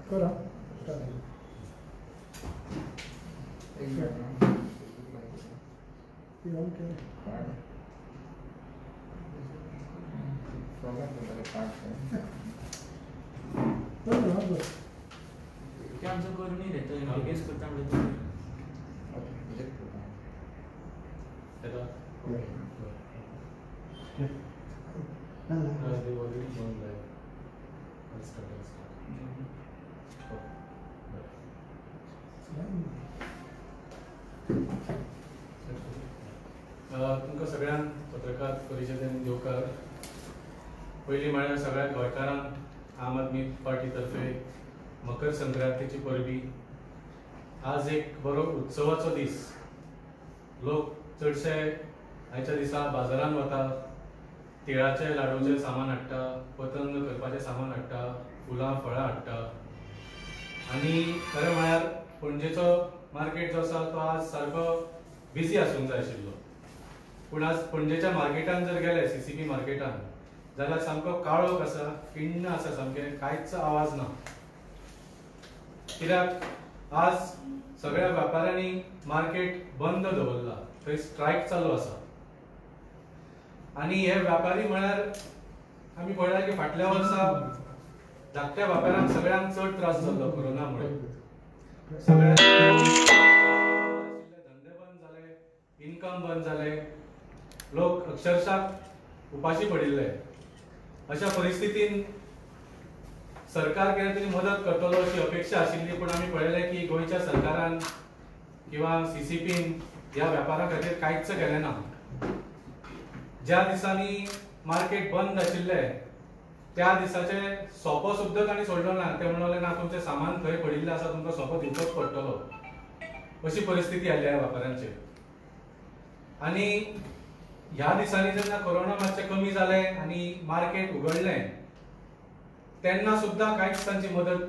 करा आमचं करून नाही देतो लगेच करता म्हणजे तुमकां सगळ्यांक पत्रकार परिशदेन येवकार. पयलीं म्हळ्यार सगळ्या गोंयकारांक आम आदमी पार्टी तर्फे मकर संक्रांतीची परबी. आज एक बरो उत्सवाचो दीस. लोक चडशे आयच्या दिसा बाजारांत वता, तिळाचे लाडूचे सामान हाडटा, पतंग करपाचें सामान हाडटा, फुलां फळां हाडटा. आनी खरें म्हळ्यार पणजेचो मार्केट जो आसा तो आज सारको बिजी आसूंक जाय आशिल्लो. पूण आज पणजेच्या मार्केटान जर गेले, सीसीपी मार्केटान, जाल्यार सामको काळोख आसा, किण्ण आसा, सामकें कांयच आवाज ना. कित्याक आज सगळ्या व्यापाऱ्यांनी मार्केट बंद दवरला, थंय स्ट्रायक चालू आसा. आनी हे व्यापारी म्हळ्यार आमी पळयला की फाटल्या वर्सा धाकट्या व्यापाऱ्यांक सगळ्यांक चड त्रास जाल्लो कोरोनामुळे. सगळे धंदे बंद जाले, इन्कम बंद जाले, लोक अक्षरशः उपाशी पडिल्ले. अशा परिस्थितीन सरकार कितें तरी मदत करतलो अशी अपेक्षा आशिल्ली. पूण आमी पळयलें की गोंयच्या सरकारान किंवा सीसीपीन ह्या व्यापाऱ्यां खातीर कांयच केलें ना. ज्या दिसांनी मार्केट बंद आशिल्ले त्या दिसाचे सोपो सुद्दां तांणी सोडलो ना. ते म्हणले ना, तुमचें सामान खंय पडिल्लें आसा, तुमकां सोपो दिवचोच पडटलो. अशी परिस्थिती आयली ह्या व्यापाऱ्यांचेर. आनी ह्या दिसांनी जेन्ना कोरोना मातशें कमी जालें आनी मार्केट उगडलें, तेन्ना सुद्दां कांयच तांची मदत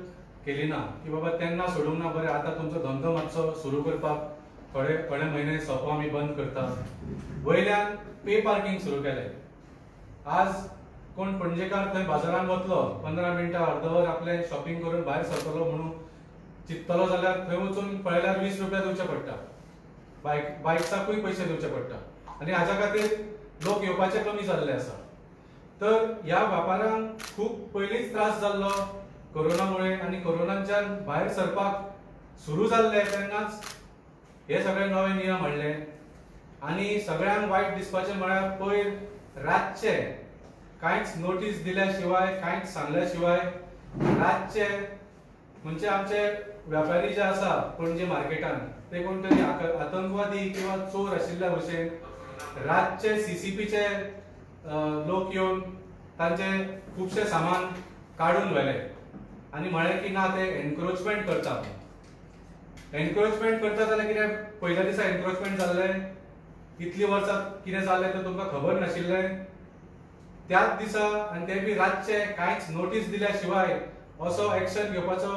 केली ना की बाबा तेन्ना सोडूंक ना, बरें आतां तुमचो धंदो मातसो सुरू करपाक थोडे म्हयने सोपो आमी बंद करता. वयल्यान पे पार्किंग सुरू केलें. आज कोण पणजेकार थंय बाजारांत वतलो, 15 मिनटां अर्दवर आपलें शॉपिंग करून भायर सरतलो म्हणून चिंततलो जाल्यार थंय वचून पळयल्यार 20 रुपया दिवचे पडटा. बायक्साकूय पयशे दिवचे पडटा. आनी हाच्या खातीर लोक येवपाचे कमी जाल्ले आसा. तर ह्या व्यापाऱ्यांक खूब पयलींच त्रास जाल्लो कोरोनामुळे. आनी कोरोनाच्यान भायर सरपाक सुरू जाल्ले तेन्नाच हे सगळे नवे नियम हाडले. आनी सगळ्यांक वायट दिसपाचें म्हळ्यार पयर रातचे कांयच नोटीस दिल्या शिवाय, कांयच सांगल्या शिवाय रातचे म्हणजे आमचे व्यापारी जे आसा पणजे मार्केटान, ते कोण तरी आतंकवादी किंवा चोर आशिल्ल्या भशेन रातचे सीसीपीचे लोक येवन तांचे खुबशे सामान काडून व्हेले. आनी म्हळें की ना, ते एनक्रोचमेंट करता. एनक्रोचमेंट करता जाल्यार कितें, पयल्या दिसा एनक्रोचमेंट जाल्लें, इतली वर्सां कितें जालें तें तुमकां खबर नाशिल्लें. त्याच दिसा आनी ते बी रातचे कांयच नोटीस दिल्या शिवाय असो एक्शन घेवपाचो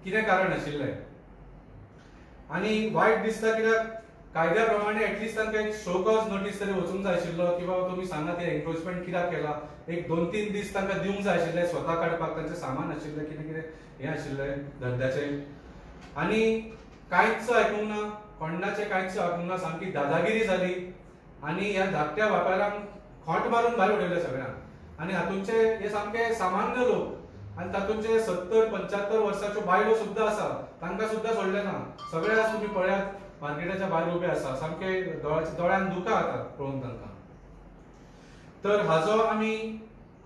कितें कारण आशिल्लें. आनी वायट दिसता कित्याक कायद्या प्रमाणे एटलिस्ट तांकां एक शो कॉज नोटीस तरी वचूंक जाय आशिल्लो की बाबा तुमी सांगात हे एनक्रोचमेंट कित्याक केला. एक 2-3 दीस तांकां दिवंक जाय आशिल्ले स्वता काडपाक, तांचें सामान आशिल्लें, कितें कितें हें आशिल्लें धंद्याचें. आनी कांयच आयकूंक ना, कोणाचें कांयच आयकूंक ना. सामकी दादागिरी जाली. आनी ह्या धाकट्या व्यापाऱ्यांक खोंट मारून भायर उडयले सगळ्यांक. आनी हातूंचे हे सामके सामान्य लोक, आनी तातूंचे 70-75 वर्साच्यो बायलो सुद्दां आसा, तांकां सुद्दां सोडले ना. सगळे आज तुमी पळयात मार्केटाच्या भायर उबे आसा, सामके दोळ्यान दुकां जाता पळोवन तांकां. तर हाजो आमी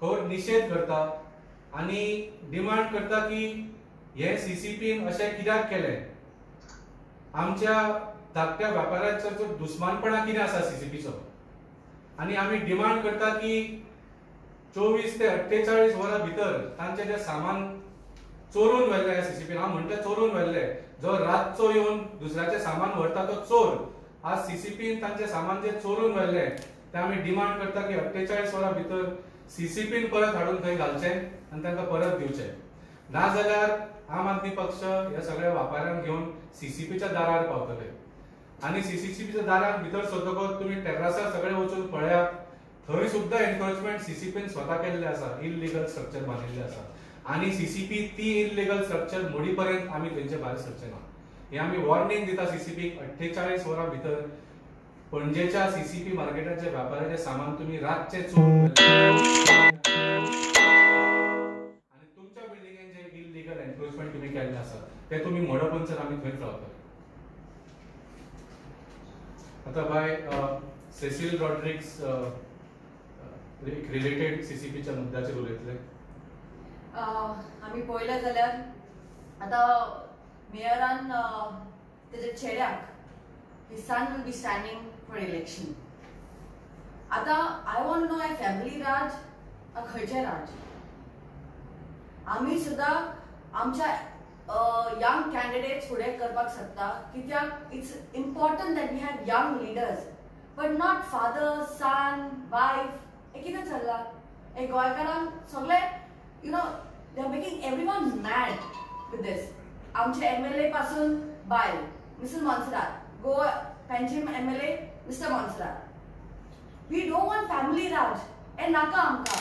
खर निशेध करता आनी डिमांड करता की हे सीसीपीन अशें कित्याक केलें. आमच्या धाकट्या व्यापाऱ्यांचो दुस्मानपणा कितें आसा सीसीपीचो. आनी आमी डिमांड करता की 24 ते 48 वरां भितर तांचे जे सामान चोरून व्हेल्ले सीसीपीन, हांव म्हणटा चोरून व्हेल्ले, जो रातचो येवन दुसऱ्याचें सामान व्हरता तो चोर. आज सीसीपीन तांचे सामान जे चोरून व्हेल्ले ते आमी डिमांड करता की 48 वरां भितर सीसीपीन परत हाडून थंय घालचें आनी तांकां परत दिवचें. ना जाल्यार आम आदमी पक्ष ह्या सगळ्या व्यापाऱ्यांक घेवन सीसीपीच्या दारार पावतले. आनी सीसीपीच्या दारार भितर सरतकच तुमी टेर्रासार सगळे वचून पळयात, थंय सुद्दां एनक्रोचमेंट सीसीपीन स्वता केल्ले आसा, इल्लीगल स्ट्रक्चर बांदिल्ले आसा. आणि सीसीपी ती इलिगल स्ट्रक्चर मोडीपर्यंत आम्ही त्यांचे भायर सरचे ना हे आम्ही वॉर्निंग दिता सीसीपी 48 वरां भितर पणजेच्या सीसीपी मार्केटाच्या व्यापाऱ्याचे सामान तुम्ही रातचे चोरून आणि तुमच्या बिल्डिंगेन जे इलिगल एन्क्रोचमेंट तुम्ही केल्ले आसा ते तुम्ही मोडपणसर आम्ही थंय रावतले. आता बाय सेसिल रॉड्रिक्स रिलेटेड सीसीपीच्या मुद्द्याचेर उलयतले. आम्ही पळयलें जाल्यार आता मेयरान तेजे चेड्याक his son will be standing for election. आता I want to know a family Raj a खंयचें राज. आमी सुद्धा आमच्या young candidates फुडें करपाक शकता कित्याक it's important that we have young leaders but not father, son, wife. हे कितें चल्लां? हे गोंयकारांक सगळे they are making everyone mad with this. आमचे MLA पासून बायल मिसेस मोन्सरात, गोवा पेंचीम MLA mister Monserrate. We don't want family raj. हे नाका आमकां.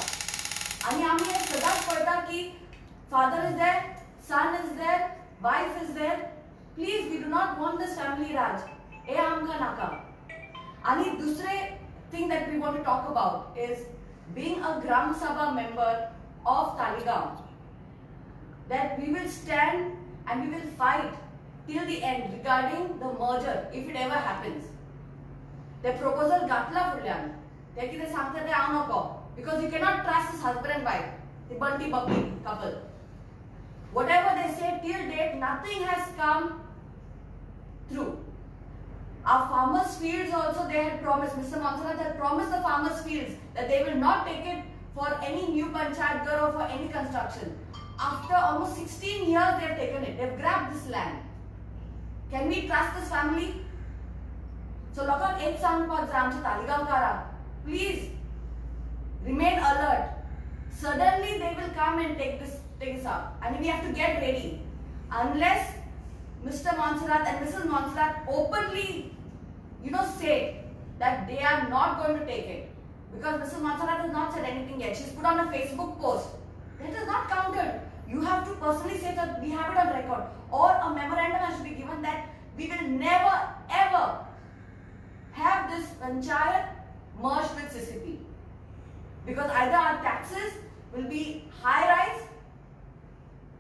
आणि आमी हे सदांच पळयता की father is there, son is there, wife is there. Please, we do not want this family raj. हे आमकां नाका. आणि दुसरे thing that we want to talk about is being a Gram Sabha member of Talegaon, that we will stand and we will fight till the end regarding the merger if it ever happens. The proposal gatla fudल्यान ते कितें सांगता ते हांव नको because you cannot trust this husband and wife, the bunty bubbly couple. Whatever they say till date, nothing has come through. Our farmers' fields also they had promised, Mr. Montserrat had promised the farmers' fields that they will not take it for any new panchayat or for any construction. After almost 16 years they have taken it, they have grabbed this land. Can we trust this family? So लोकांक एक सांगपाक जाय आमच्या तालिगांवकारांक, please remain alert. Suddenly they will come and take this up and we have to get ready. Unless Mr. Montserrat and Mrs. Montserrat openly say that they are not going to take it, because Mrs. Montserrat has not said anything yet. She's put on a Facebook post. That is not counted. You have to personally say that we have it on record, or a memorandum has to be given that we will never ever have this panchayat merged with CCP, because either our taxes will be high rise,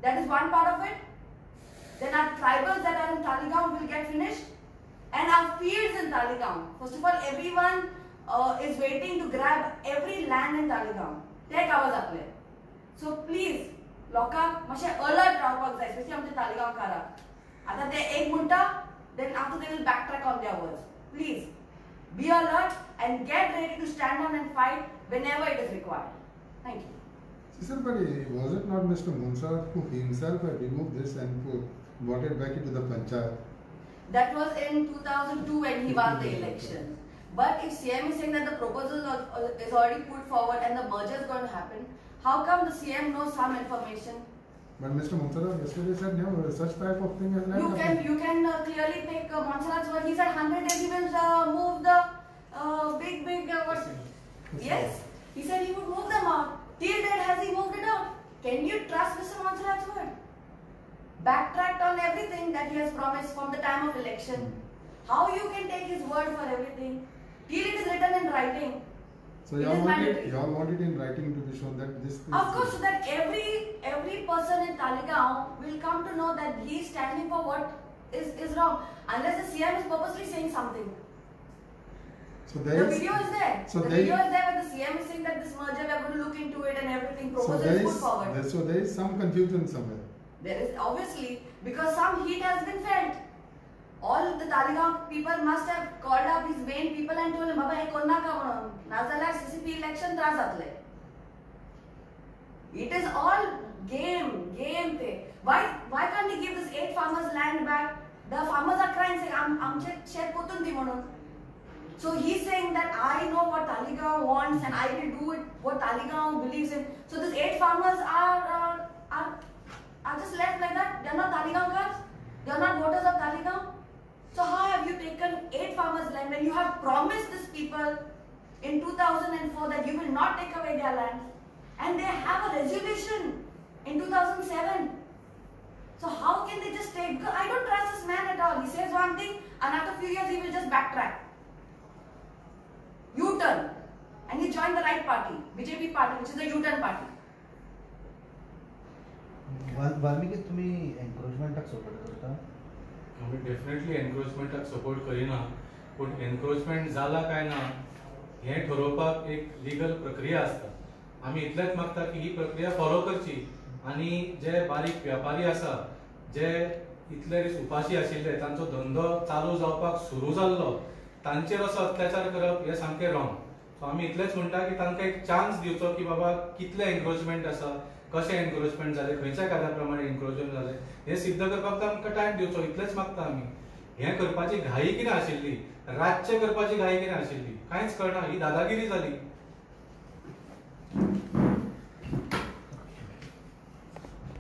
that is one part of it, then our tribals that are in Talegaon will get finished, and our fields in Talegaon. First of all, everyone is waiting to grab every land in Talegaon. Take आवाज आपले. So please, लोकांक मातशे alert रावपाक जाय, especially आमचे तालिगांवकारांक. आता ते एक म्हणटा, then after they will backtrack on their words. Please, be alert and get ready to stand on and fight whenever it is required. Thank you. Sir, but was it not Mr. Montserrat who himself had removed this and brought it back into the panchayat? That was in 2002 when he won the election. But if CM is saying that the proposal is already put forward and the merger is going to happen, how come the CM knows some information? But Mr. Montserrat yesterday said no, such type of thing has never happened. You can clearly take Montserrat's word. He said 100 days he will move the big what? Yes, he said he would move them out. Till date has he moved it out? Can you trust Mr. Montserrat's word? Backtracked on everything that he has promised from the time of election. How you can take his word for everything? Till it is written in writing. So you all want it in writing to be shown that this. Of course, so that every person in Talegaon will come to know that he is standing for what is wrong. Unless the CM is purposely saying something. So the video is there. The video is there where the CM is saying that this merger we are going to look into it and everything. Proposal is put forward. So there is some confusion somewhere. There is obviously, because some heat has been felt. All the Talegaon people must have called up his main people and told him, "Baba, हे कोण नाका म्हणून. नाजाल्यार CCP election त्रास जातले." It is all game ते. Why can't he give this 8 farmers land back? The farmers are crying saying, "आमचे शेत पोतून दी म्हणून." So he's saying that I know what Talegaon wants and I will do it what Talegaon believes in. So these 8 farmers are just left like that. They are not Talegaonkars. They are not voters of Talegaon. So how have you taken 8 farmers' land when you have promised these people in 2004 that you will not take away their land, and they have a resolution in 2007. So how can they just take? Because I don't trust this man at all. He says one thing, and after a few years he will just backtrack. U-turn, and he joined the right party, BJP party, which is the U-turn party. Valmiki तुम्ही एन्क्रोचमेंटाक support करता? आमी definitely एनक्रोचमेंटाक support करिना, पूण encroachment जाला काय ना हें ठरोवपाक एक legal प्रक्रिया आसता. आमी इतलेंच मागता की ही प्रक्रिया फॉलो करची आनी जे बारीक व्यापारी आसा जे इतले दीस उपाशी आशिल्ले तांचो धंदो चालू जावपाक सुरू जाल्लो तांचेर असो अत्याचार करप हें सामकें रॉंग. सो आमी इतलेंच म्हणटा की तांकां एक चान्स दिवचो की बाबा कितले एनक्रोचमेंट आसा, कशें एनक्रोचमेंट जालें, खंयच्या कायद्या प्रमाणे एनक्रोचमेंट जालें हें सिद्ध करपाक तांकां टायम दिवचो, इतलेंच मागता आमी. हें करपाची घाई कितें आशिल्ली, रातचें करपाची घाई कितें आशिल्ली, कांयच कळना. ही दादागिरी जाली.